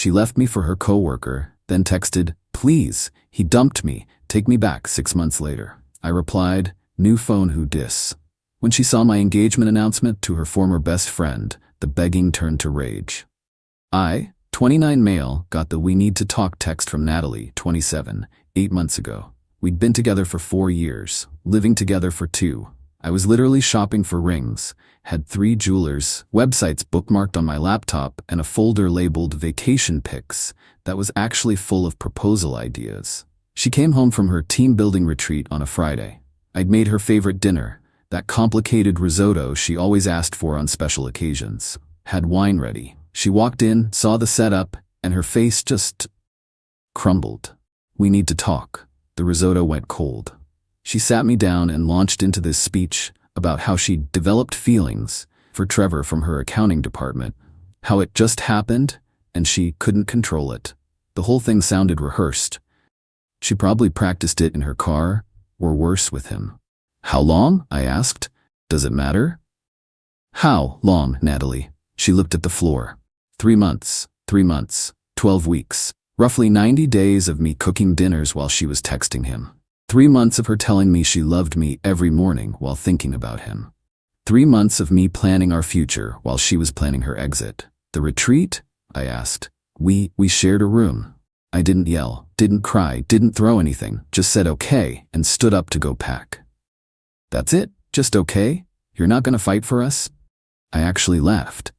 She left me for her coworker, then texted, "Please, he dumped me, take me back," 6 months later. I replied, "New phone, who dis?" When she saw my engagement announcement to her former best friend, the begging turned to rage. I, 29 male, got the "we need to talk" text from Natalie, 27, 8 months ago. We'd been together for 4 years, living together for 2. I was literally shopping for rings, had 3 jewelers, websites bookmarked on my laptop, and a folder labeled vacation pics that was actually full of proposal ideas. She came home from her team-building retreat on a Friday. I'd made her favorite dinner, that complicated risotto she always asked for on special occasions. Had wine ready. She walked in, saw the setup, and her face just crumbled. "We need to talk." The risotto went cold. She sat me down and launched into this speech about how she'd developed feelings for Trevor from her accounting department, how it just happened and she couldn't control it. The whole thing sounded rehearsed. She probably practiced it in her car, or worse, with him. "How long?" I asked. "Does it matter?" "How long, Natalie?" She looked at the floor. 3 months, 3 months, 12 weeks, roughly 90 days of me cooking dinners while she was texting him. 3 months of her telling me she loved me every morning while thinking about him. 3 months of me planning our future while she was planning her exit. "The retreat?" I asked. We shared a room." I didn't yell, didn't cry, didn't throw anything, just said okay and stood up to go pack. "That's it? Just okay? You're not gonna fight for us?" I actually laughed.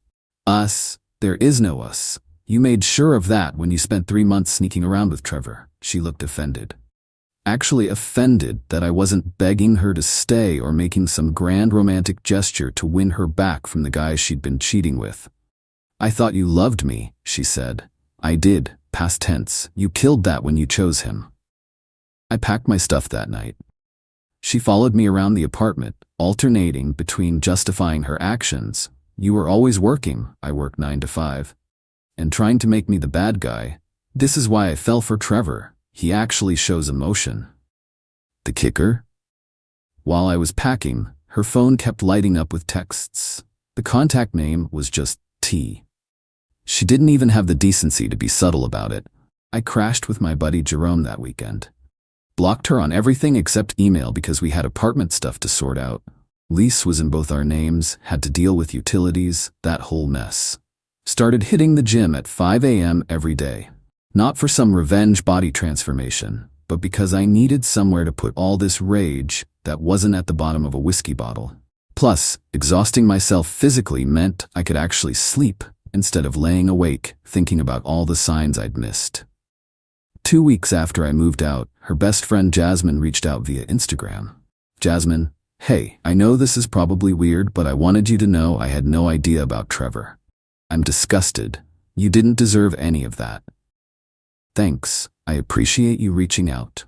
"Us? There is no us. You made sure of that when you spent 3 months sneaking around with Trevor." She looked offended. Actually offended that I wasn't begging her to stay or making some grand romantic gesture to win her back from the guy she'd been cheating with. "I thought you loved me," she said. "I did, past tense. You killed that when you chose him." I packed my stuff that night. She followed me around the apartment, alternating between justifying her actions. "You were always working, I work 9 to 5. And trying to make me the bad guy. This is why I fell for Trevor. He actually shows emotion." The kicker? While I was packing, her phone kept lighting up with texts. The contact name was just T. She didn't even have the decency to be subtle about it. I crashed with my buddy Jerome that weekend. Blocked her on everything except email because we had apartment stuff to sort out. Lease was in both our names, had to deal with utilities, that whole mess. Started hitting the gym at 5 a.m. every day. Not for some revenge body transformation, but because I needed somewhere to put all this rage that wasn't at the bottom of a whiskey bottle. Plus, exhausting myself physically meant I could actually sleep instead of laying awake thinking about all the signs I'd missed. 2 weeks after I moved out, her best friend Jasmine reached out via Instagram. "Jasmine, hey, I know this is probably weird, but I wanted you to know I had no idea about Trevor. I'm disgusted. You didn't deserve any of that. Thanks, I appreciate you reaching out.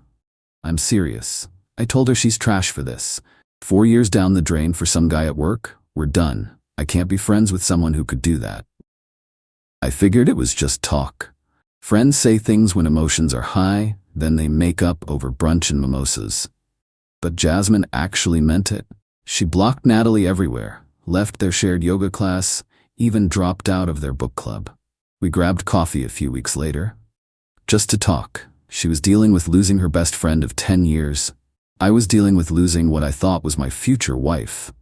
I'm serious." I told her she's trash for this. 4 years down the drain for some guy at work, we're done. I can't be friends with someone who could do that. I figured it was just talk. Friends say things when emotions are high, then they make up over brunch and mimosas. But Jasmine actually meant it. She blocked Natalie everywhere, left their shared yoga class, even dropped out of their book club. We grabbed coffee a few weeks later. Just to talk. She was dealing with losing her best friend of 10 years. I was dealing with losing what I thought was my future wife.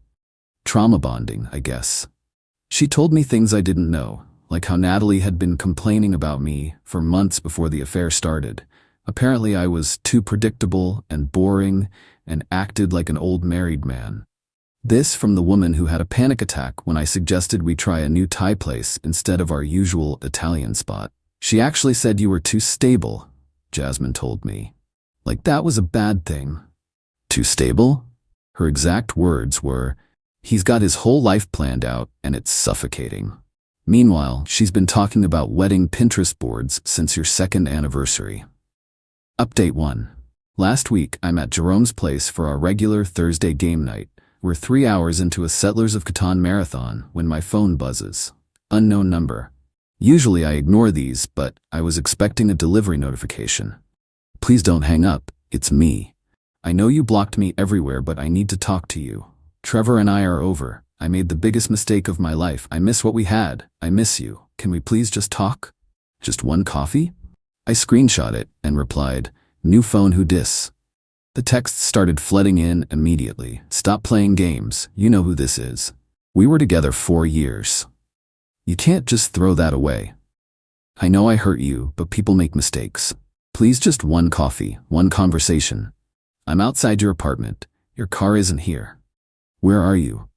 Trauma bonding, I guess. She told me things I didn't know, like how Natalie had been complaining about me for months before the affair started. Apparently I was too predictable and boring and acted like an old married man. This from the woman who had a panic attack when I suggested we try a new Thai place instead of our usual Italian spot. She actually said you were too stable, Jasmine told me. Like that was a bad thing. Too stable? Her exact words were, "He's got his whole life planned out and it's suffocating." Meanwhile, she's been talking about wedding Pinterest boards since your 2nd anniversary. Update 1. Last week, I'm at Jerome's place for our regular Thursday game night. We're 3 hours into a Settlers of Catan marathon when my phone buzzes. Unknown number. Usually I ignore these, but I was expecting a delivery notification. "Please don't hang up, it's me. I know you blocked me everywhere, but I need to talk to you. Trevor and I are over. I made the biggest mistake of my life. I miss what we had. I miss you. Can we please just talk?" Just one coffee? I screenshot it and replied, new phone who dis. The texts started flooding in immediately. Stop playing games, you know who this is. We were together 4 years. You can't just throw that away. I know I hurt you, but people make mistakes. Please just one coffee, one conversation. I'm outside your apartment. Your car isn't here. Where are you?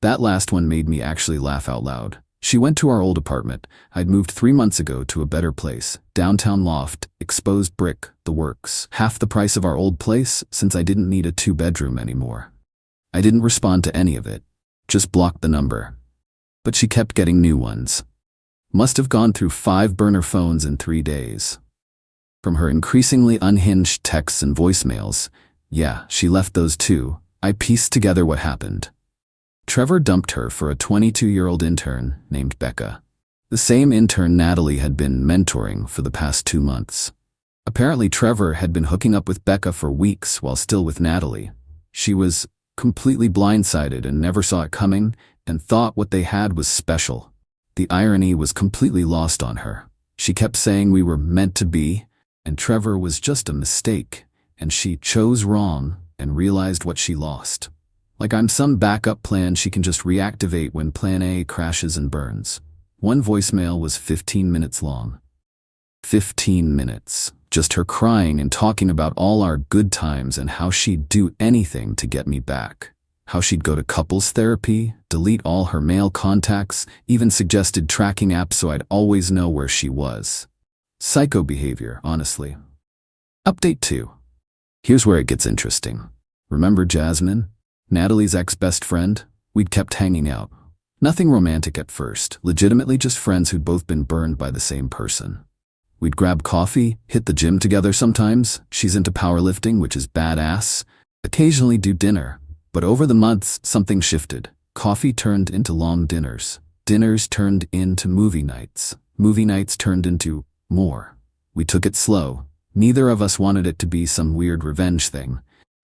That last one made me actually laugh out loud. She went to our old apartment. I'd moved 3 months ago to a better place. Downtown loft, exposed brick, the works. Half the price of our old place since I didn't need a 2-bedroom anymore. I didn't respond to any of it. Just blocked the number. But she kept getting new ones. Must have gone through 5 burner phones in 3 days. From her increasingly unhinged texts and voicemails, yeah, she left those too, I pieced together what happened. Trevor dumped her for a 22-year-old intern named Becca. The same intern Natalie had been mentoring for the past 2 months. Apparently Trevor had been hooking up with Becca for weeks while still with Natalie. She was completely blindsided and never saw it coming and thought what they had was special. The irony was completely lost on her. She kept saying we were meant to be, and Trevor was just a mistake, and she chose wrong and realized what she lost. Like I'm some backup plan she can just reactivate when plan A crashes and burns. One voicemail was 15 minutes long. 15 minutes. Just her crying and talking about all our good times and how she'd do anything to get me back. How she'd go to couples therapy, delete all her male contacts, even suggested tracking apps so I'd always know where she was. Psycho behavior, honestly. Update 2. Here's where it gets interesting. Remember Jasmine? Natalie's ex-best friend? We'd kept hanging out. Nothing romantic at first, legitimately just friends who'd both been burned by the same person. We'd grab coffee, hit the gym together sometimes. She's into powerlifting, which is badass. Occasionally do dinner. But over the months, something shifted. Coffee turned into long dinners. Dinners turned into movie nights. Movie nights turned into more. We took it slow. Neither of us wanted it to be some weird revenge thing.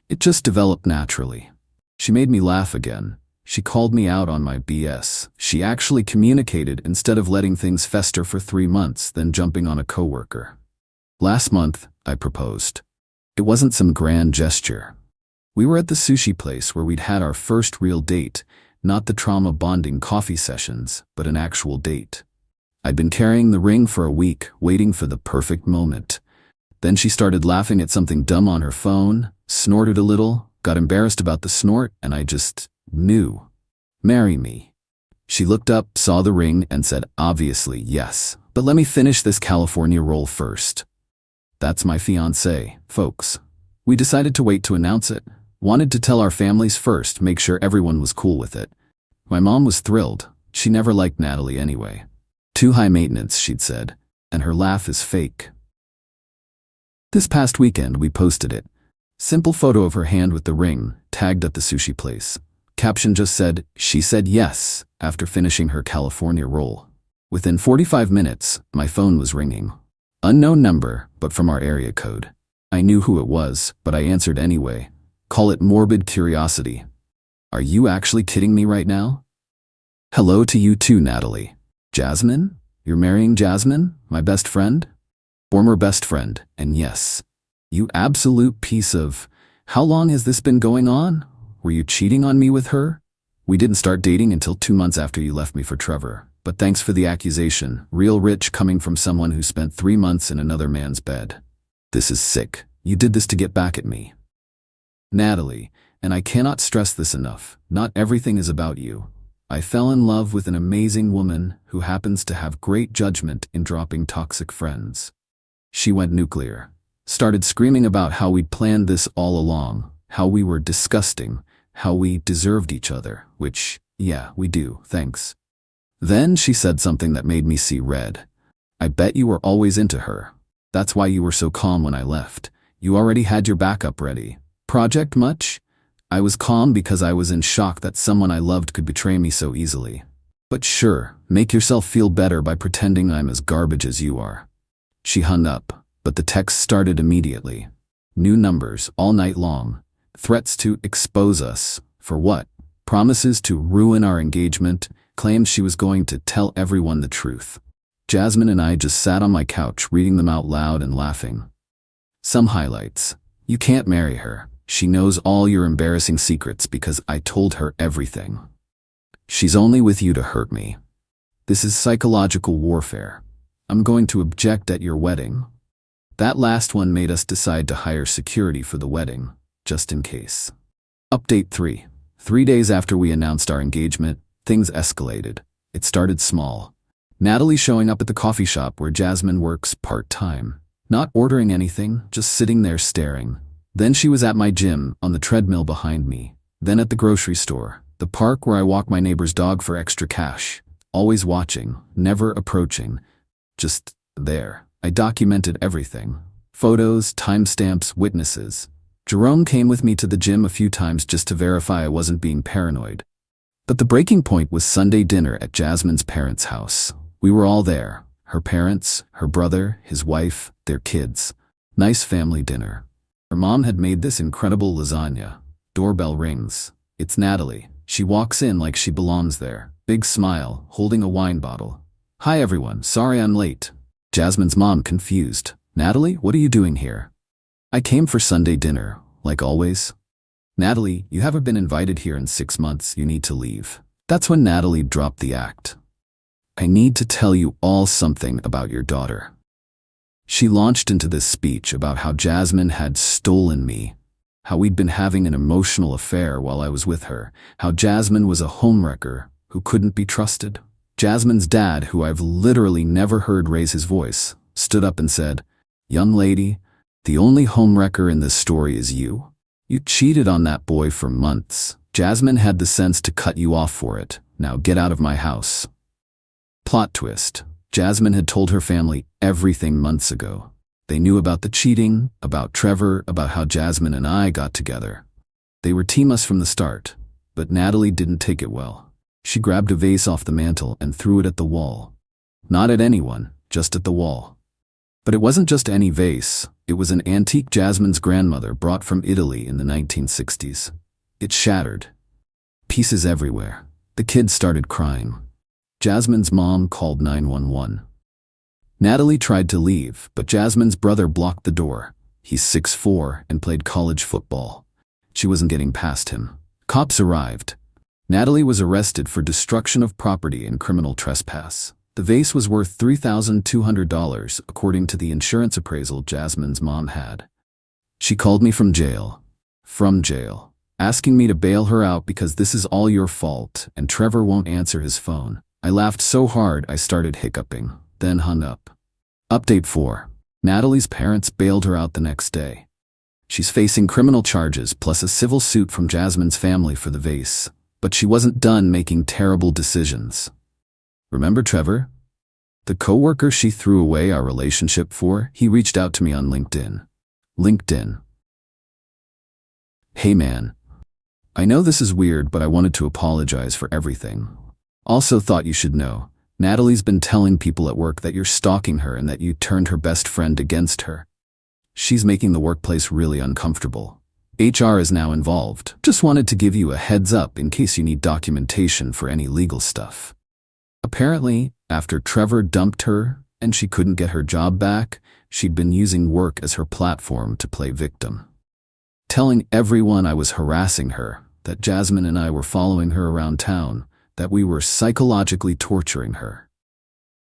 It just developed naturally. She made me laugh again. She called me out on my BS. She actually communicated instead of letting things fester for 3 months, then jumping on a coworker. Last month, I proposed. It wasn't some grand gesture. We were at the sushi place where we'd had our first real date, not the trauma bonding coffee sessions, but an actual date. I'd been carrying the ring for a week, waiting for the perfect moment. Then she started laughing at something dumb on her phone, snorted a little, got embarrassed about the snort, and I just knew. Marry me. She looked up, saw the ring, and said, obviously, yes. But let me finish this California roll first. That's my fiancé, folks. We decided to wait to announce it. Wanted to tell our families first, make sure everyone was cool with it. My mom was thrilled. She never liked Natalie anyway. Too high maintenance, she'd said, and her laugh is fake. This past weekend, we posted it. Simple photo of her hand with the ring, tagged at the sushi place. Caption just said, she said yes, after finishing her California roll. Within 45 minutes, my phone was ringing. Unknown number, but from our area code. I knew who it was, but I answered anyway. Call it morbid curiosity. Are you actually kidding me right now? Hello to you too, Natalie. Jasmine? You're marrying Jasmine, my best friend? Former best friend, and yes. You absolute piece of... How long has this been going on? Were you cheating on me with her? We didn't start dating until 2 months after you left me for Trevor. But thanks for the accusation. Real rich coming from someone who spent 3 months in another man's bed. This is sick. You did this to get back at me. Natalie, and I cannot stress this enough, not everything is about you. I fell in love with an amazing woman who happens to have great judgment in dropping toxic friends. She went nuclear. Started screaming about how we'd planned this all along, how we were disgusting, how we deserved each other, which, yeah, we do, thanks. Then she said something that made me see red. I bet you were always into her. That's why you were so calm when I left. You already had your backup ready. Project much? I was calm because I was in shock that someone I loved could betray me so easily. But sure, make yourself feel better by pretending I'm as garbage as you are. She hung up, but the text started immediately. New numbers all night long. Threats to expose us. For what? Promises to ruin our engagement. Claims she was going to tell everyone the truth. Jasmine and I just sat on my couch reading them out loud and laughing. Some highlights. You can't marry her. She knows all your embarrassing secrets because I told her everything. She's only with you to hurt me. This is psychological warfare. I'm going to object at your wedding. That last one made us decide to hire security for the wedding, just in case. Update 3. 3 days after we announced our engagement, things escalated. It started small. Natalie showing up at the coffee shop where Jasmine works part-time. Not ordering anything, just sitting there staring. Then she was at my gym, on the treadmill behind me. Then at the grocery store, the park where I walk my neighbor's dog for extra cash. Always watching, never approaching. Just there. I documented everything. Photos, timestamps, witnesses. Jerome came with me to the gym a few times just to verify I wasn't being paranoid. But the breaking point was Sunday dinner at Jasmine's parents' house. We were all there. Her parents, her brother, his wife, their kids. Nice family dinner. Her mom had made this incredible lasagna. Doorbell rings. It's Natalie. She walks in like she belongs there. Big smile, holding a wine bottle. Hi everyone, sorry I'm late. Jasmine's mom confused. Natalie, what are you doing here? I came for Sunday dinner, like always. Natalie, you haven't been invited here in 6 months, you need to leave. That's when Natalie dropped the act. I need to tell you all something about your daughter. She launched into this speech about how Jasmine had stolen me, how we'd been having an emotional affair while I was with her, how Jasmine was a homewrecker who couldn't be trusted. Jasmine's dad, who I've literally never heard raise his voice, stood up and said, "Young lady, the only homewrecker in this story is you. You cheated on that boy for months. Jasmine had the sense to cut you off for it. Now get out of my house." Plot twist. Jasmine had told her family everything months ago. They knew about the cheating, about Trevor, about how Jasmine and I got together. They were team us from the start, but Natalie didn't take it well. She grabbed a vase off the mantel and threw it at the wall. Not at anyone, just at the wall. But it wasn't just any vase. It was an antique Jasmine's grandmother brought from Italy in the 1960s. It shattered. Pieces everywhere. The kids started crying. Jasmine's mom called 911. Natalie tried to leave, but Jasmine's brother blocked the door. He's 6'4" and played college football. She wasn't getting past him. Cops arrived. Natalie was arrested for destruction of property and criminal trespass. The vase was worth $3,200, according to the insurance appraisal Jasmine's mom had. She called me from jail, asking me to bail her out because this is all your fault and Trevor won't answer his phone. I laughed so hard I started hiccuping, then hung up. Update 4. Natalie's parents bailed her out the next day. She's facing criminal charges plus a civil suit from Jasmine's family for the vase, but she wasn't done making terrible decisions. Remember Trevor? The coworker she threw away our relationship for? He reached out to me on LinkedIn. Hey man. I know this is weird, but I wanted to apologize for everything. Also thought you should know, Natalie's been telling people at work that you're stalking her and that you turned her best friend against her. She's making the workplace really uncomfortable. HR is now involved. Just wanted to give you a heads up in case you need documentation for any legal stuff. Apparently, after Trevor dumped her and she couldn't get her job back, she'd been using work as her platform to play victim. Telling everyone I was harassing her, that Jasmine and I were following her around town, that we were psychologically torturing her.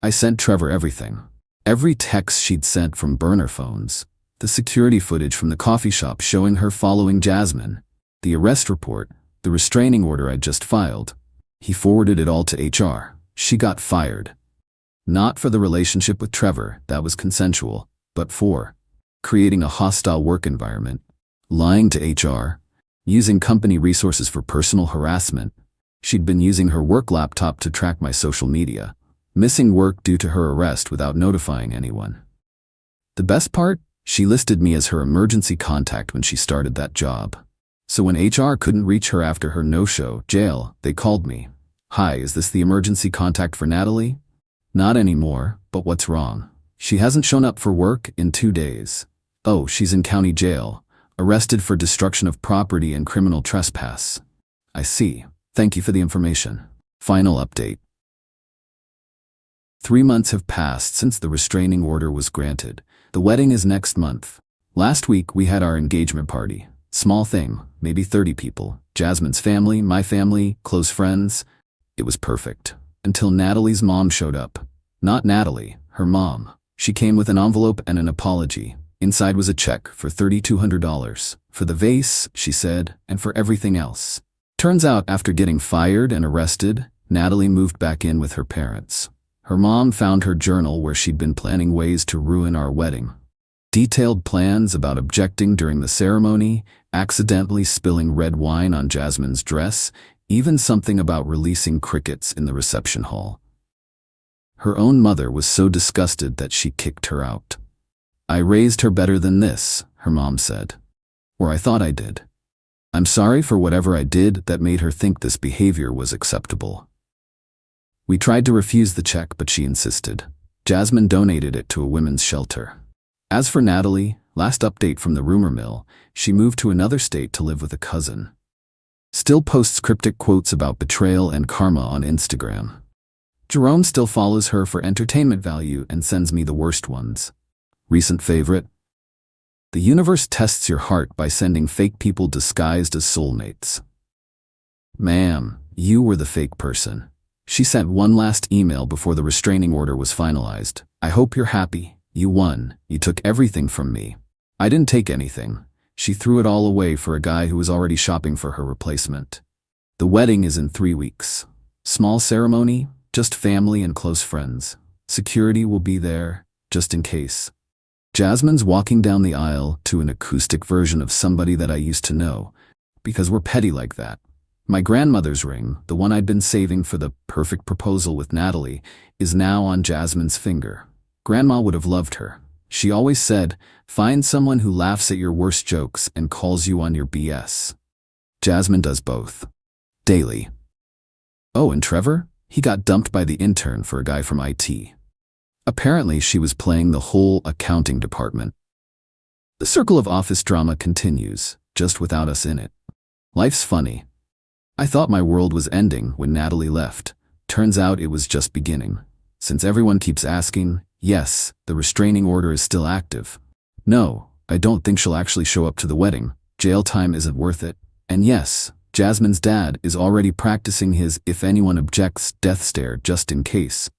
I sent Trevor everything. Every text she'd sent from burner phones, the security footage from the coffee shop showing her following Jasmine, the arrest report, the restraining order I'd just filed. He forwarded it all to HR. She got fired. Not for the relationship with Trevor, that was consensual, but for creating a hostile work environment, lying to HR, using company resources for personal harassment. She'd been using her work laptop to track my social media, missing work due to her arrest without notifying anyone. The best part? She listed me as her emergency contact when she started that job. So when HR couldn't reach her after her no-show jail, they called me. Hi, is this the emergency contact for Natalie? Not anymore, but what's wrong? She hasn't shown up for work in 2 days. Oh, she's in county jail, arrested for destruction of property and criminal trespass. I see. Thank you for the information. Final update. 3 months have passed since the restraining order was granted. The wedding is next month. Last week we had our engagement party. Small thing, maybe 30 people. Jasmine's family, my family, close friends. It was perfect. Until Natalie's mom showed up. Not Natalie, her mom. She came with an envelope and an apology. Inside was a check for $3,200. For the vase, she said, and for everything else. Turns out, after getting fired and arrested, Natalie moved back in with her parents. Her mom found her journal where she'd been planning ways to ruin our wedding. Detailed plans about objecting during the ceremony, accidentally spilling red wine on Jasmine's dress, even something about releasing crickets in the reception hall. Her own mother was so disgusted that she kicked her out. "I raised her better than this," her mom said. "Or I thought I did. I'm sorry for whatever I did that made her think this behavior was acceptable." We tried to refuse the check, but she insisted. Jasmine donated it to a women's shelter. As for Natalie, last update from the rumor mill, she moved to another state to live with a cousin. Still posts cryptic quotes about betrayal and karma on Instagram. Jerome still follows her for entertainment value and sends me the worst ones. Recent favorite: "The universe tests your heart by sending fake people disguised as soulmates." Ma'am, you were the fake person. She sent one last email before the restraining order was finalized. "I hope you're happy. You won. You took everything from me." I didn't take anything. She threw it all away for a guy who was already shopping for her replacement. The wedding is in 3 weeks. Small ceremony, just family and close friends. Security will be there, just in case. Jasmine's walking down the aisle to an acoustic version of somebody that I used to know, because we're petty like that. My grandmother's ring, the one I'd been saving for the perfect proposal with Natalie, is now on Jasmine's finger. Grandma would have loved her. She always said, "Find someone who laughs at your worst jokes and calls you on your BS." Jasmine does both. Daily. Oh, and Trevor? He got dumped by the intern for a guy from IT. Apparently she was playing the whole accounting department. The circle of office drama continues, just without us in it. Life's funny. I thought my world was ending when Natalie left. Turns out it was just beginning. Since everyone keeps asking, yes, the restraining order is still active. No, I don't think she'll actually show up to the wedding. Jail time isn't worth it. And yes, Jasmine's dad is already practicing his "if anyone objects" death stare just in case.